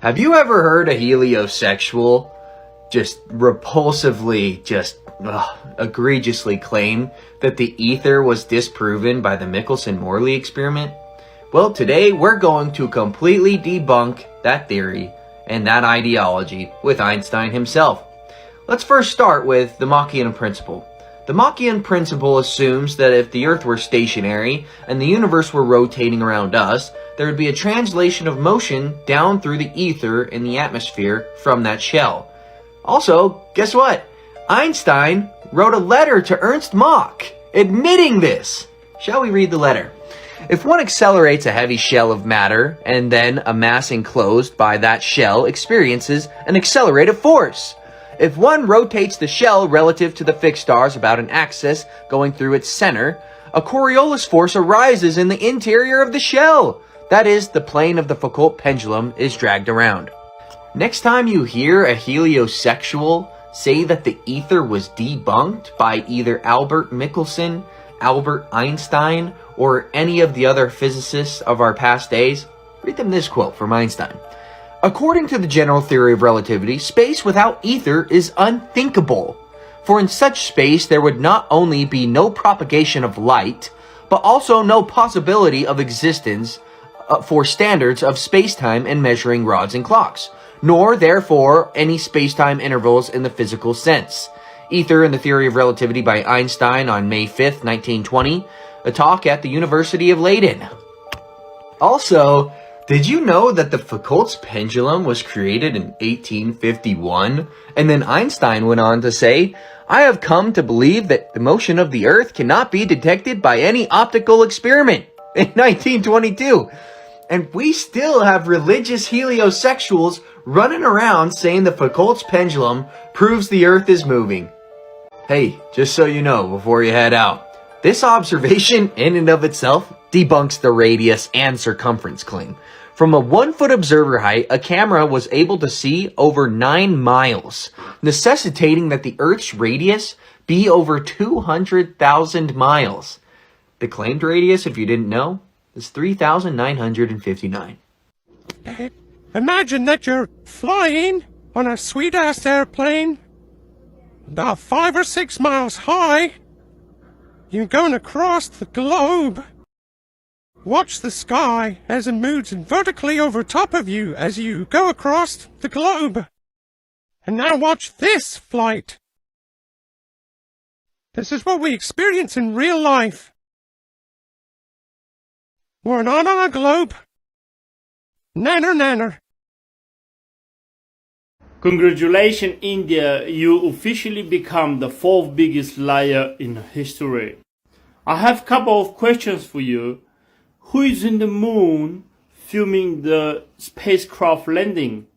Have you ever heard a heliosexual just repulsively, egregiously claim that the ether was disproven by the Michelson-Morley experiment? Well, today we're going to completely debunk that theory and that ideology with Einstein himself. Let's first start with the Machian principle. The Machian principle assumes that if the Earth were stationary and the universe were rotating around us, there would be a translation of motion down through the ether in the atmosphere from that shell. Also, guess what? Einstein wrote a letter to Ernst Mach admitting this. Shall we read the letter? If one accelerates a heavy shell of matter and then a mass enclosed by that shell experiences an accelerative force. If one rotates the shell relative to the fixed stars about an axis going through its center, a Coriolis force arises in the interior of the shell. That is, the plane of the Foucault pendulum is dragged around. Next time you hear a heliosexual say that the ether was debunked by either Albert Michelson, Albert Einstein, or any of the other physicists of our past days, read them this quote from Einstein. According to the general theory of relativity, space without ether is unthinkable. For in such space there would not only be no propagation of light, but also no possibility of existence for standards of spacetime and measuring rods and clocks, nor therefore any spacetime intervals in the physical sense. Ether and the Theory of Relativity by Einstein on May 5th, 1920, a talk at the University of Leiden. Also, did you know that the Foucault's pendulum was created in 1851? And then Einstein went on to say, I have come to believe that the motion of the Earth cannot be detected by any optical experiment in 1922. And we still have religious heliosexuals running around saying the Foucault's pendulum proves the Earth is moving. Hey, just so you know before you head out, this observation in and of itself debunks the radius and circumference claim. From a 1-foot observer height, a camera was able to see over 9 miles, necessitating that the Earth's radius be over 200,000 miles. The claimed radius, if you didn't know, is 3,959. Imagine that you're flying on a sweet-ass airplane, about 5 or 6 miles high. You're going across the globe. Watch the sky as it moves vertically over top of you as you go across the globe. And now watch this flight. This is what we experience in real life. We're not on a globe. Nanner, nanner. Congratulations, India, you officially become the 4th biggest liar in history. I have a couple of questions for you. Who is in the moon filming the spacecraft landing?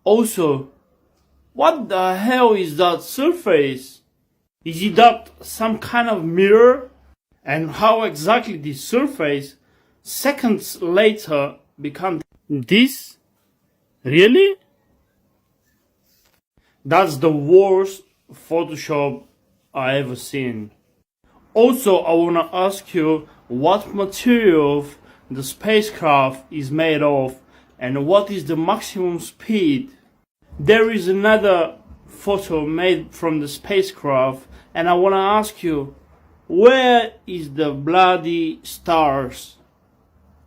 Also, what the hell is that surface? Is it that some kind of mirror? And how exactly this surface seconds later become this? Really? That's the worst Photoshop I ever seen. Also, I wanna ask you what material the spacecraft is made of and what is the maximum speed. There is another photo made from the spacecraft and I wanna ask you, where is the bloody stars?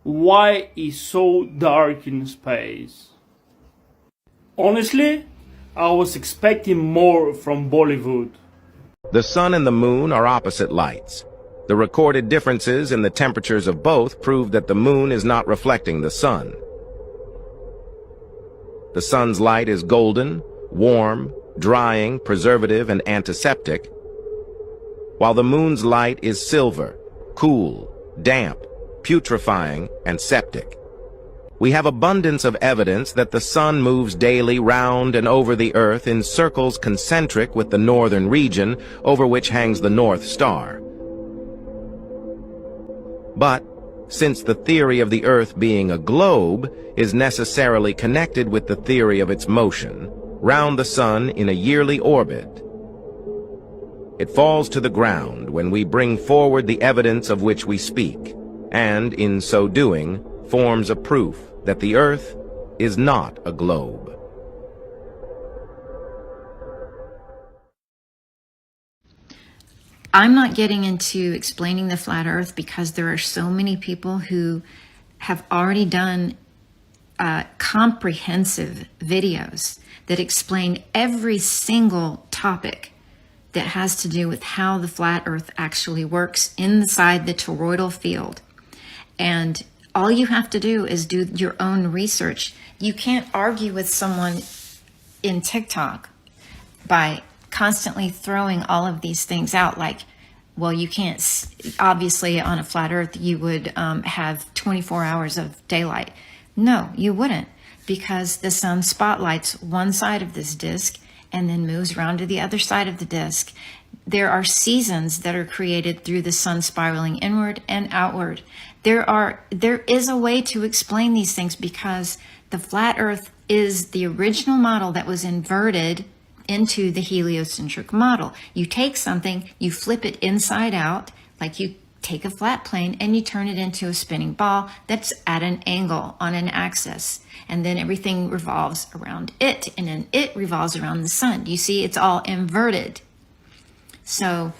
Why is so dark in space? Honestly, I was expecting more from Bollywood. The sun and the moon are opposite lights. The recorded differences in the temperatures of both prove that the moon is not reflecting the sun. The sun's light is golden, warm, drying, preservative, and antiseptic, while the moon's light is silver, cool, damp, putrefying, and septic. We have abundance of evidence that the sun moves daily round and over the earth in circles concentric with the northern region over which hangs the North Star. But, since the theory of the earth being a globe is necessarily connected with the theory of its motion round the sun in a yearly orbit, it falls to the ground when we bring forward the evidence of which we speak, and, in so doing, forms a proof that the Earth is not a globe. I'm not getting into explaining the flat earth because there are so many people who have already done comprehensive videos that explain every single topic that has to do with how the flat earth actually works inside the toroidal field. And all you have to do is do your own research. You can't argue with someone in TikTok by constantly throwing all of these things out like, well, you can't, obviously on a flat earth, you would have 24 hours of daylight. No, you wouldn't, because the sun spotlights one side of this disk and then moves around to the other side of the disk. There are seasons that are created through the sun spiraling inward and outward. There is a way to explain these things because the flat earth is the original model that was inverted into the heliocentric model. You take something, you flip it inside out, like you take a flat plane and you turn it into a spinning ball that's at an angle on an axis. And then everything revolves around it, and then it revolves around the sun. You see, it's all inverted. So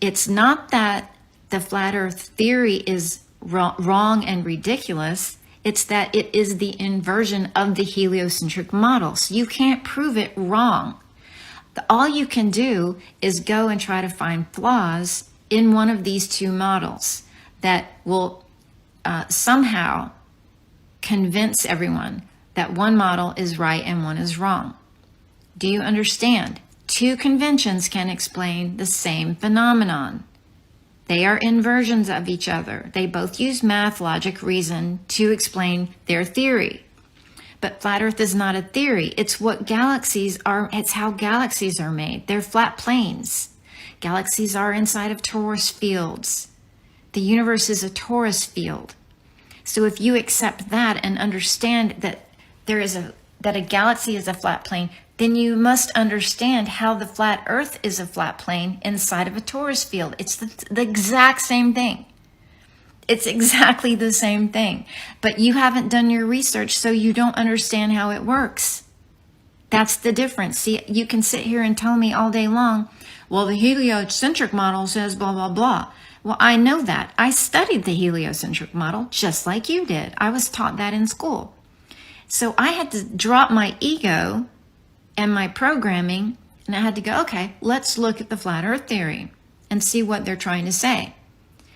it's not that the flat earth theory is wrong and ridiculous. It's that it is the inversion of the heliocentric model. So you can't prove it wrong. All you can do is go and try to find flaws in one of these two models that will somehow convince everyone that one model is right and one is wrong. Do you understand? Two conventions can explain the same phenomenon. They are inversions of each other. They both use math, logic, reason to explain their theory. But flat earth is not a theory. It's what galaxies are. It's how galaxies are made. They're flat planes. Galaxies are inside of torus fields. The universe is a torus field. So if you accept that and understand that that a galaxy is a flat plane, then you must understand how the flat earth is a flat plane inside of a torus field. It's the exact same thing. It's exactly the same thing. But you haven't done your research, so you don't understand how it works. That's the difference. See, you can sit here and tell me all day long, well, the heliocentric model says blah, blah, blah. Well, I know that. I studied the heliocentric model just like you did. I was taught that in school. So I had to drop my ego and my programming, and I had to go, okay, let's look at the flat earth theory and see what they're trying to say.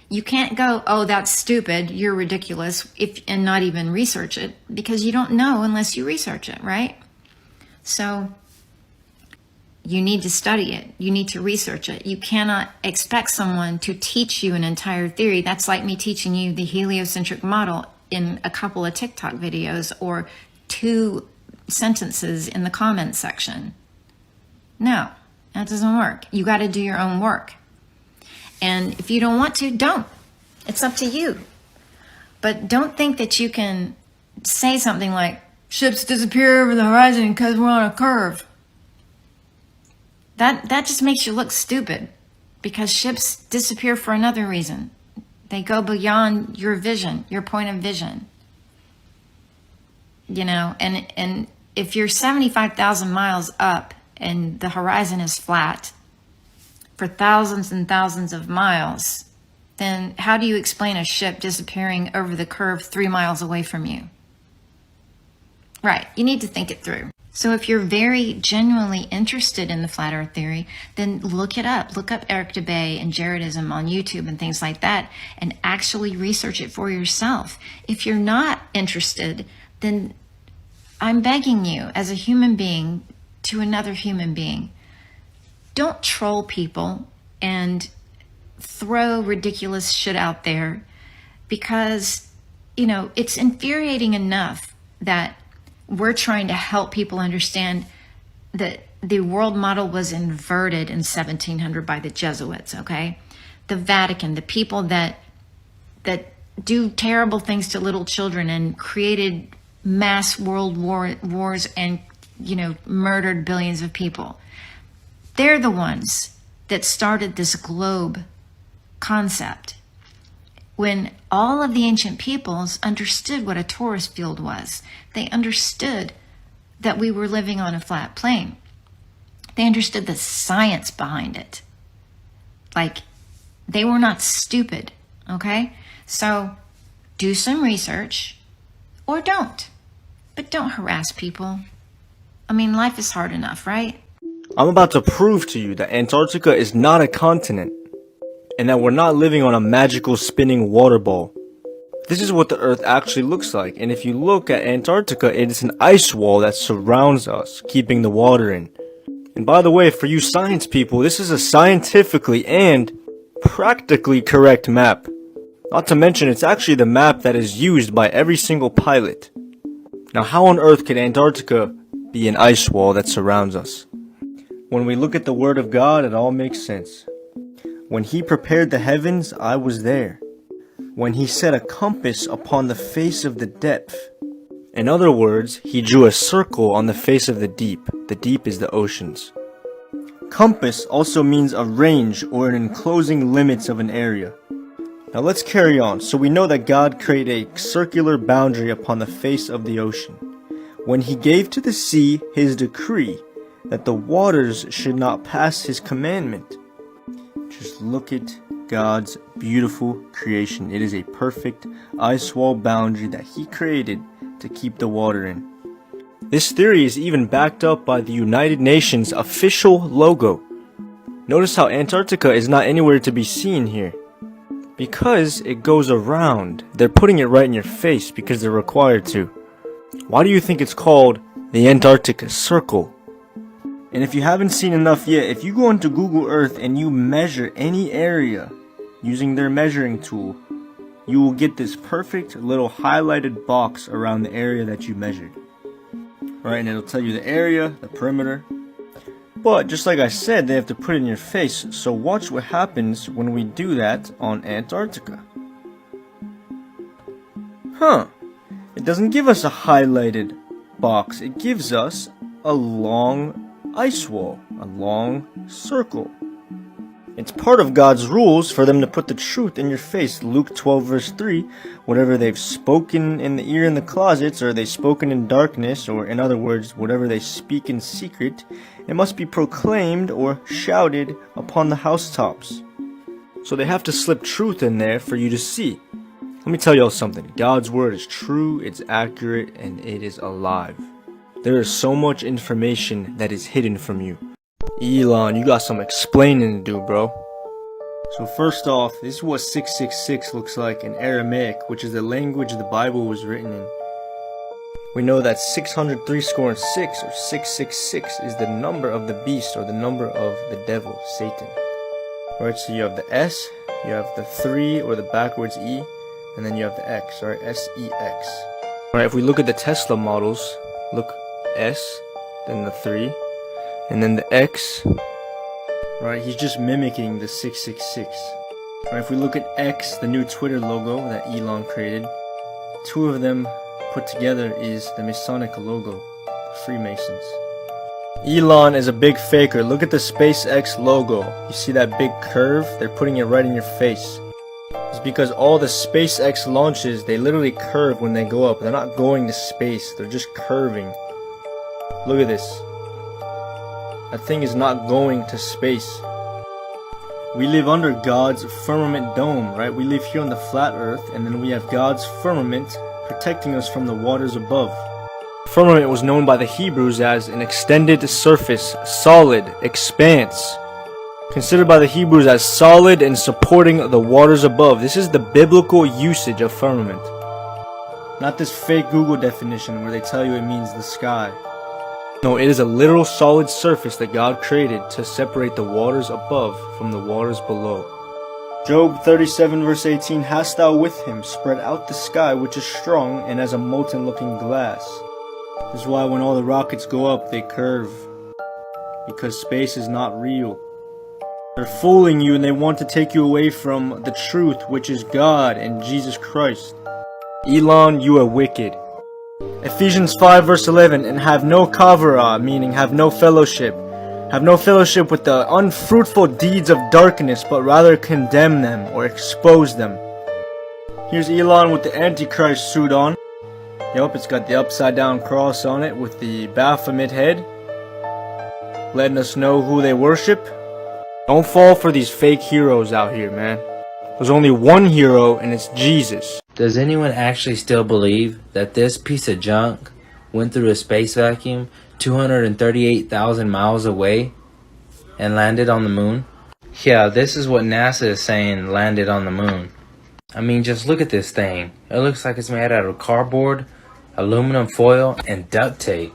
You can't go, oh, that's stupid, you're ridiculous, and not even research it, because you don't know unless you research it, right? So you need to study it. You need to research it. You cannot expect someone to teach you an entire theory. That's like me teaching you the heliocentric model in a couple of TikTok videos or 2 sentences in the comments section. No, that doesn't work. You got to do your own work. And if you don't want to, don't. It's up to you. But don't think that you can say something like, ships disappear over the horizon because we're on a curve. That just makes you look stupid, because ships disappear for another reason. They go beyond your vision, your point of vision. You know, and if you're 75,000 miles up and the horizon is flat for thousands and thousands of miles, then how do you explain a ship disappearing over the curve 3 miles away from you? Right, you need to think it through. So if you're very genuinely interested in the flat earth theory, then look it up. Look up Eric DeBay and Jaredism on YouTube and things like that, and actually research it for yourself. If you're not interested, then I'm begging you, as a human being to another human being, don't troll people and throw ridiculous shit out there, because, you know, it's infuriating enough that we're trying to help people understand that the world model was inverted in 1700 by the Jesuits, okay? The Vatican, the people that do terrible things to little children and created mass world wars and, you know, murdered billions of people. They're the ones that started this globe concept. when all of the ancient peoples understood what a torus field was. They understood that we were living on a flat plane. They understood the science behind it. Like, they were not stupid, okay? So do some research or don't. But don't harass people. I mean, life is hard enough, right? I'm about to prove to you that Antarctica is not a continent, and that we're not living on a magical spinning water ball. This is what the Earth actually looks like, and if you look at Antarctica, it is an ice wall that surrounds us, keeping the water in. And by the way, for you science people, this is a scientifically and practically correct map. Not to mention, it's actually the map that is used by every single pilot. Now, how on earth could Antarctica be an ice wall that surrounds us? When we look at the Word of God, it all makes sense. When He prepared the heavens, I was there. When He set a compass upon the face of the depth. In other words, He drew a circle on the face of the deep. The deep is the oceans. Compass also means a range or an enclosing limits of an area. Now let's carry on. So we know that God created a circular boundary upon the face of the ocean. When He gave to the sea His decree that the waters should not pass His commandment. Just look at God's beautiful creation. It is a perfect ice wall boundary that He created to keep the water in. This theory is even backed up by the United Nations official logo. Notice how Antarctica is not anywhere to be seen here. Because it goes around. They're putting it right in your face because they're required to. Why do you think it's called the Antarctica Circle? And if you haven't seen enough yet, if you go into Google Earth and you measure any area using their measuring tool, you will get this perfect little highlighted box around the area that you measured. Right, and it'll tell you the area, the perimeter. But just like I said, they have to put it in your face. So watch what happens when we do that on Antarctica. It doesn't give us a highlighted box. It gives us a long ice wall, a long circle. It's part of God's rules for them to put the truth in your face. Luke 12 verse 3, whatever they've spoken in the ear in the closets, or they've spoken in darkness, or in other words, whatever they speak in secret, it must be proclaimed or shouted upon the housetops. So they have to slip truth in there for you to see. Let me tell y'all something. God's word is true, it's accurate, and it is alive. There is so much information that is hidden from you. Elon, you got some explaining to do, bro. So first off, this is what 666 looks like in Aramaic, which is the language the Bible was written in. We know that 603 score and 6, or 666, is the number of the beast, or the number of the devil, Satan. Alright, so you have the S, you have the 3, or the backwards E, and then you have the X, alright, S-E-X. Alright, if we look at the Tesla models, look, S, then the 3, and then the X. Right, he's just mimicking the 666. Right, if we look at X, the new Twitter logo that Elon created, two of them put together is the Masonic logo, the Freemasons. Elon is a big faker. Look at the SpaceX logo. You see that big curve? They're putting it right in your face. It's because all the SpaceX launches, they literally curve when they go up. They're not going to space, they're just curving. Look at this. That thing is not going to space. We live under God's firmament dome, right? We live here on the flat earth, and then we have God's firmament protecting us from the waters above. Firmament was known by the Hebrews as an extended surface, solid, expanse. Considered by the Hebrews as solid and supporting the waters above. This is the biblical usage of firmament. Not this fake Google definition where they tell you it means the sky. No, it is a literal solid surface that God created to separate the waters above from the waters below. Job 37 verse 18, hast thou with him spread out the sky which is strong and as a molten looking glass. This is why when all the rockets go up, they curve. Because space is not real. They're fooling you and they want to take you away from the truth, which is God and Jesus Christ. Elon, you are wicked. Ephesians 5 verse 11, and have no kavara, meaning have no fellowship. Have no fellowship with the unfruitful deeds of darkness, but rather condemn them or expose them. Here's Elon with the Antichrist suit on. Yup, it's got the upside down cross on it with the Baphomet head, letting us know who they worship. Don't fall for these fake heroes out here, man. There's only one hero, and it's Jesus. Does anyone actually still believe that this piece of junk went through a space vacuum 238,000 miles away and landed on the moon? Yeah, this is what NASA is saying landed on the moon. I mean, just look at this thing. It looks like it's made out of cardboard, aluminum foil, and duct tape.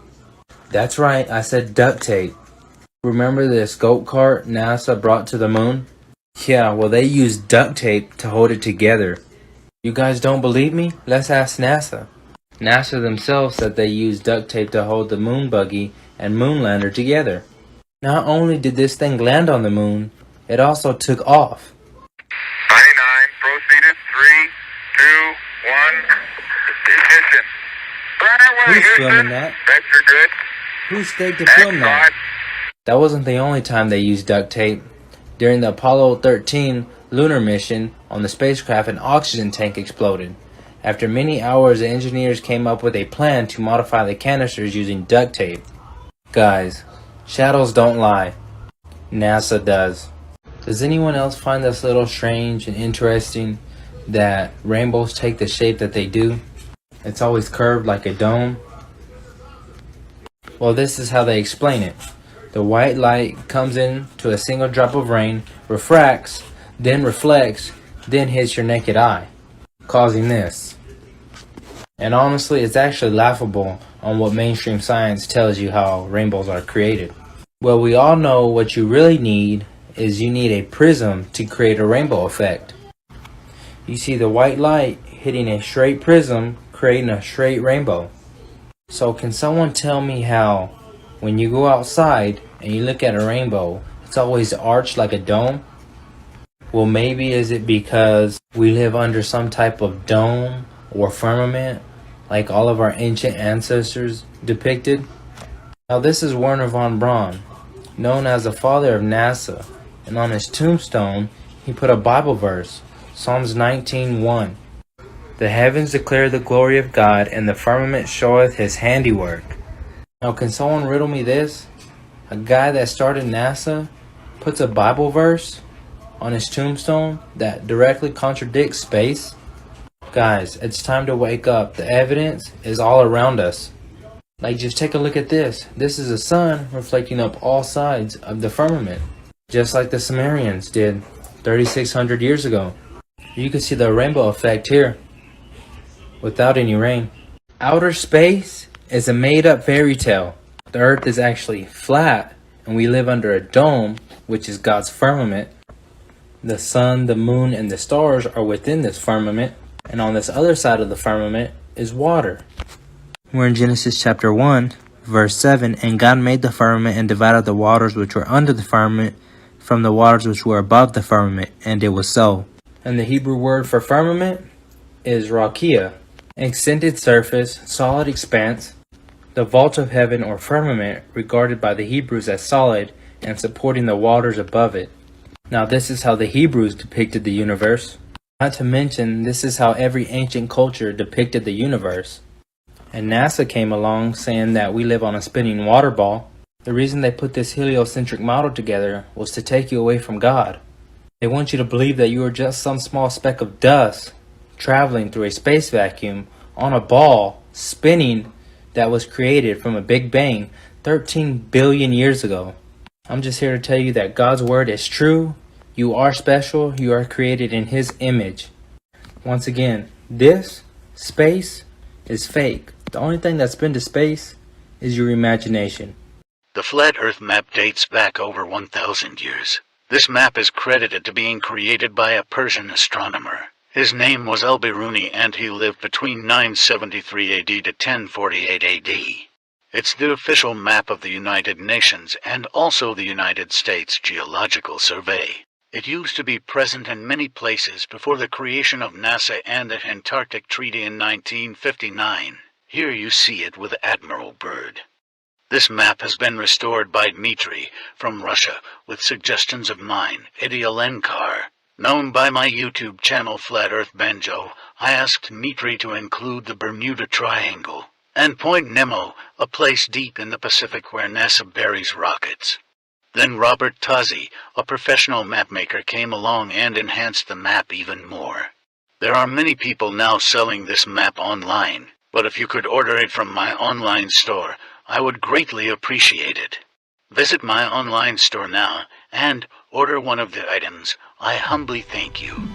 That's right, I said duct tape. Remember this goat cart NASA brought to the moon? Yeah, well, they used duct tape to hold it together. You guys don't believe me? Let's ask NASA. NASA themselves said they used duct tape to hold the moon buggy and moon lander together. Not only did this thing land on the moon, it also took off. 99, proceeded, 3, 2, 1, ignition. Right away, Who's Houston. filming that? Vector good. Who stayed to film that? That wasn't the only time they used duct tape. During the Apollo 13 lunar mission on the spacecraft, an oxygen tank exploded. After many hours, the engineers came up with a plan to modify the canisters using duct tape. Guys, shadows don't lie. NASA does. Does anyone else find this a little strange and interesting that rainbows take the shape that they do? It's always curved like a dome. Well, this is how they explain it. The white light comes in to a single drop of rain, refracts, then reflects, then hits your naked eye, causing this. And honestly, it's actually laughable on what mainstream science tells you how rainbows are created. Well, we all know what you really need is you need a prism to create a rainbow effect. You see the white light hitting a straight prism, creating a straight rainbow. So can someone tell me how, when you go outside and you look at a rainbow, it's always arched like a dome? Well, maybe is it because we live under some type of dome or firmament, like all of our ancient ancestors depicted? Now this is Werner von Braun, known as the father of NASA, and on his tombstone he put a Bible verse, Psalms 19:1. The heavens declare the glory of God, and the firmament showeth his handiwork. Now can someone riddle me this? A guy that started NASA puts a Bible verse on his tombstone that directly contradicts space? Guys, it's time to wake up. The evidence is all around us. Like, just take a look at this. This is the sun reflecting up all sides of the firmament, just like the Sumerians did 3,600 years ago. You can see the rainbow effect here without any rain. Outer space is a made-up fairy tale. The earth is actually flat and we live under a dome, which is God's firmament. The sun, the moon, and the stars are within this firmament, and on this other side of the firmament is water. We're in Genesis chapter 1, verse 7, and God made the firmament and divided the waters which were under the firmament from the waters which were above the firmament, and it was so. And the Hebrew word for firmament is rakia, extended surface, solid expanse, the vault of heaven or firmament regarded by the Hebrews as solid and supporting the waters above it. Now this is how the Hebrews depicted the universe. Not to mention, this is how every ancient culture depicted the universe. And NASA came along saying that we live on a spinning water ball. The reason they put this heliocentric model together was to take you away from God. They want you to believe that you are just some small speck of dust traveling through a space vacuum on a ball spinning that was created from a Big Bang 13 billion years ago. I'm just here to tell you that God's word is true. You are special. You are created in His image. Once again, this space is fake. The only thing that's been to space is your imagination. The flat Earth map dates back over 1,000 years. This map is credited to being created by a Persian astronomer. His name was Al-Biruni, and he lived between 973 AD to 1048 AD. It's the official map of the United Nations and also the United States Geological Survey. It used to be present in many places before the creation of NASA and the Antarctic Treaty in 1959. Here you see it with Admiral Byrd. This map has been restored by Dmitry from Russia with suggestions of mine, Eddie Alenkar. Known by my YouTube channel Flat Earth Banjo, I asked Mitri to include the Bermuda Triangle and Point Nemo, a place deep in the Pacific where NASA buries rockets. Then Robert Tozzi, a professional mapmaker, came along and enhanced the map even more. There are many people now selling this map online, but if you could order it from my online store, I would greatly appreciate it. Visit my online store now and order one of the items. I humbly thank you.